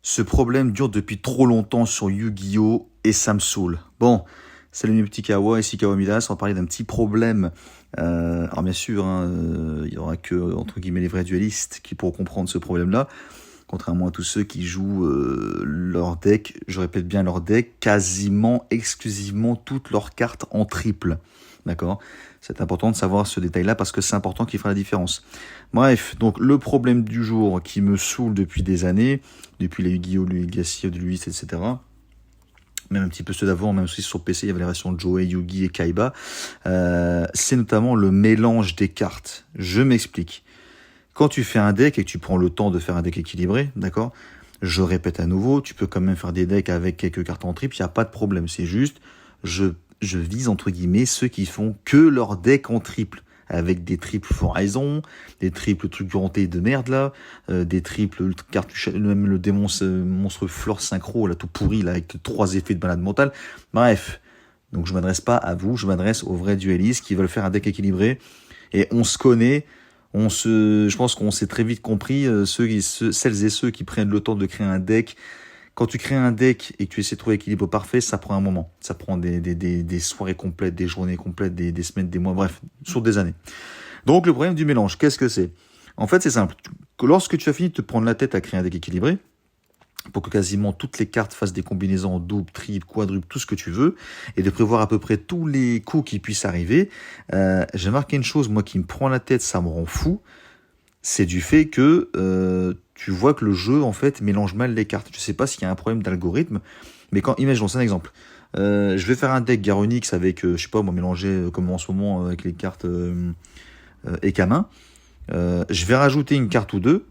Ce problème dure depuis trop longtemps sur Yu-Gi-Oh! Et ça me saoule. Bon, salut mes petits Kawa, ici Kawa Midas, on va parler d'un petit problème. Alors bien sûr, il y aura que, entre guillemets, les vrais duellistes qui pourront comprendre ce problème-là, contrairement à tous ceux qui jouent leur deck, je répète bien leur deck, quasiment exclusivement toutes leurs cartes en triple. D'accord? C'est important de savoir ce détail-là parce que c'est important qui fera la différence. Bref, donc le problème du jour qui me saoule depuis des années, depuis les Yu-Gi-Oh!, le Legacy of Luis, etc., même un petit peu ceux d'avant, même aussi sur PC, il y avait les versions de Joey, Yugi et Kaiba, c'est notamment le mélange des cartes. Je m'explique. Quand tu fais un deck et que tu prends le temps de faire un deck équilibré, d'accord, je répète à nouveau, tu peux quand même faire des decks avec quelques cartes en triple, il n'y a pas de problème. C'est juste, je vise entre guillemets ceux qui font que leur deck en triple, avec des triples Horizon, des triples trucs hantés de merde là, des triples cartouches, même le démon monstre Flore synchro là tout pourri là avec 3 effets de malade mentale. Bref, donc je m'adresse pas à vous, je m'adresse aux vrais duellistes qui veulent faire un deck équilibré et on se connaît. Je pense qu'on s'est très vite compris, celles et ceux qui prennent le temps de créer un deck. Quand tu crées un deck et que tu essaies de trouver l'équilibre parfait, ça prend un moment. Ça prend des soirées complètes, des journées complètes, des semaines, des mois, bref, sur des années. Donc le problème du mélange, qu'est-ce que c'est? En fait, c'est simple. Lorsque tu as fini de te prendre la tête à créer un deck équilibré, pour que quasiment toutes les cartes fassent des combinaisons en double, triple, quadruple, tout ce que tu veux, et de prévoir à peu près tous les coups qui puissent arriver, j'ai marqué une chose, moi, qui me prend la tête, ça me rend fou, c'est du fait que tu vois que le jeu, en fait, mélange mal les cartes. Je sais pas s'il y a un problème d'algorithme, mais quand, imaginons, c'est un exemple. Je vais faire un deck Garonix avec, je sais pas, moi, mélanger, comme en ce moment, avec les cartes Ekamin. Je vais rajouter une carte ou deux,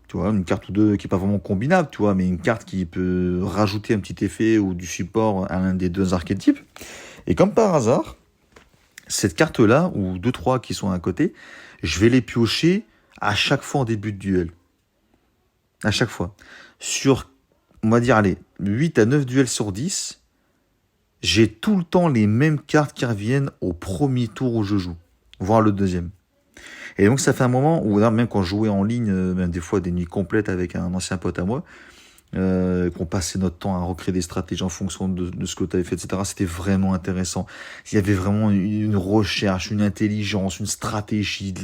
tu vois, une carte ou deux qui est pas vraiment combinable, tu vois, mais une carte qui peut rajouter un petit effet ou du support à l'un des deux archétypes. Et comme par hasard, cette carte-là, ou deux, trois qui sont à côté, je vais les piocher à chaque fois en début de duel. À chaque fois. Sur, on va dire, allez, 8 à 9 duels sur 10, j'ai tout le temps les mêmes cartes qui reviennent au premier tour où je joue, voire le deuxième. Et donc ça fait un moment où, même quand je jouais en ligne, même des fois des nuits complètes avec un ancien pote à moi, qu'on passait notre temps à recréer des stratégies en fonction de ce que tu avais fait, etc. C'était vraiment intéressant. Il y avait vraiment une recherche, une intelligence, une stratégie.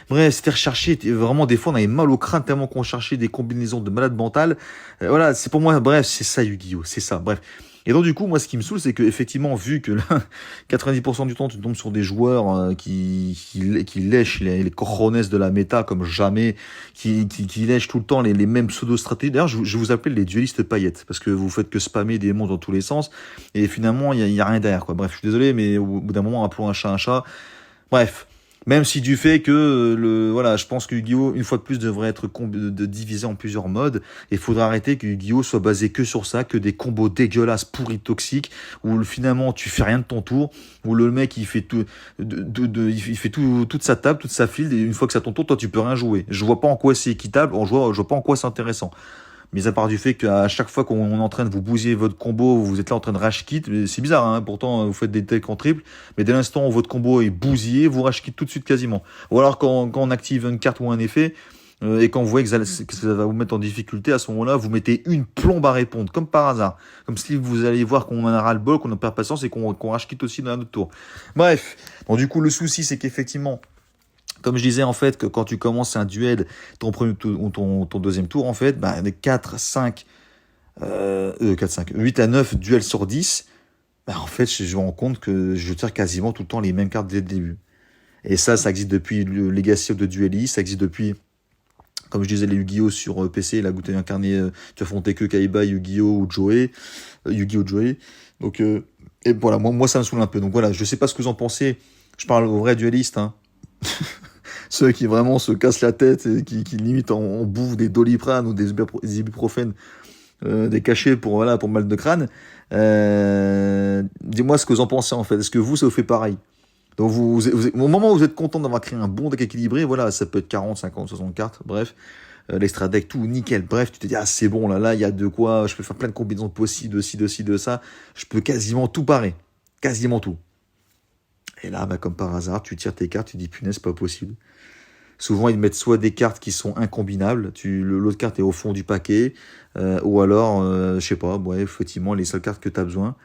Bref, c'était recherché. Vraiment, des fois, on avait mal au crâne tellement qu'on cherchait des combinaisons de malades mentales. Voilà, c'est pour moi, bref, c'est ça Yu-Gi-Oh! C'est ça, bref. Et donc du coup, moi, ce qui me saoule, c'est que effectivement, vu que là, 90% du temps, tu tombes sur des joueurs qui lèchent les cojones de la méta comme jamais, qui lèchent tout le temps les mêmes pseudo-stratégies. D'ailleurs, je vous appelle les duellistes paillettes, parce que vous faites que spammer des monstres dans tous les sens, et finalement, il y a rien derrière, quoi. Bref, je suis désolé, mais au bout d'un moment, appelons un chat un chat. Bref. Même si du fait que voilà, je pense que Yu-Gi-Oh! Une fois de plus devrait être divisé en plusieurs modes. Et il faudra arrêter que Yu-Gi-Oh! Soit basé que sur ça, que des combos dégueulasses, pourris, toxiques, où finalement tu fais rien de ton tour, où le mec il fait tout, il fait tout, toute sa table, toute sa field, et une fois que c'est à ton tour, toi tu peux rien jouer. Je vois pas en quoi c'est équitable, je vois pas en quoi c'est intéressant. Mais à part du fait qu'à chaque fois qu'on est en train de vous bousiller votre combo, vous êtes là en train de rage kit, c'est bizarre, hein, pourtant vous faites des decks en triple, mais dès l'instant où votre combo est bousillé, vous rage kit tout de suite quasiment. Ou alors quand on active une carte ou un effet, et quand vous voyez que ça va vous mettre en difficulté, à ce moment-là, vous mettez une plombe à répondre, comme par hasard. Comme si vous allez voir qu'on en a ras-le-bol, qu'on a pas patience et qu'on rage kit aussi dans un autre tour. Bref, donc du coup le souci c'est qu'effectivement, comme je disais, en fait, que quand tu commences un duel, ton premier ou ton deuxième tour, en fait, bah, 4, 5, 8 à 9 duels sur 10, bah, en fait, je me rends compte que je tire quasiment tout le temps les mêmes cartes dès le début. Et ça existe depuis le Legacy of the Duelist, ça existe depuis, comme je disais, les Yu-Gi-Oh! Sur PC, là, où tu as incarné, tu affrontais que Kaiba, Yu-Gi-Oh! Ou Joey, Yu-Gi-Oh! Joey. Donc, et voilà, moi, ça me saoule un peu. Donc voilà, je sais pas ce que vous en pensez. Je parle aux vrais duellistes, hein. Ceux qui vraiment se cassent la tête et qui limite en bouffent des Doliprane ou des ibuprofènes, des cachets pour mal de crâne. Dis-moi ce que vous en pensez en fait. Est-ce que vous, ça vous fait pareil? Donc au moment où vous êtes content d'avoir créé un bon deck équilibré, voilà, ça peut être 40, 50, 60 cartes, bref, l'extra deck, tout nickel. Bref, tu te dis, ah c'est bon, là, il y a de quoi, je peux faire plein de combinaisons possibles, de ci, de ci, de ça. Je peux quasiment tout parer. Quasiment tout. Et là, bah, comme par hasard, tu tires tes cartes, tu dis, punaise, c'est pas possible. Souvent, ils mettent soit des cartes qui sont incombinables, l'autre carte est au fond du paquet, ou alors, je sais pas, ouais, effectivement, les seules cartes que tu as besoin,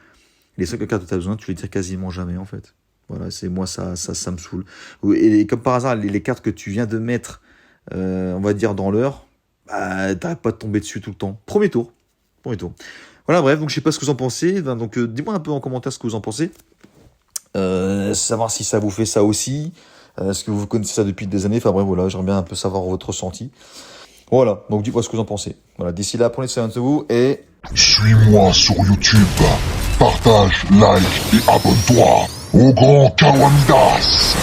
tu les tires quasiment jamais, en fait. Voilà, c'est moi, ça me saoule. Et comme par hasard, les cartes que tu viens de mettre, on va dire dans l'heure, bah, t'arrêtes pas de tomber dessus tout le temps. Premier tour. Voilà, bref, donc je sais pas ce que vous en pensez. Donc, dis-moi un peu en commentaire ce que vous en pensez. Savoir si ça vous fait ça aussi. Est-ce que vous connaissez ça depuis des années? Enfin bref, voilà, j'aimerais bien un peu savoir votre ressenti. Voilà, donc dites-moi ce que vous en pensez. Voilà, d'ici là, prenez soin de vous et... Suis-moi sur YouTube, partage, like et abonne-toi au grand Kawamidas.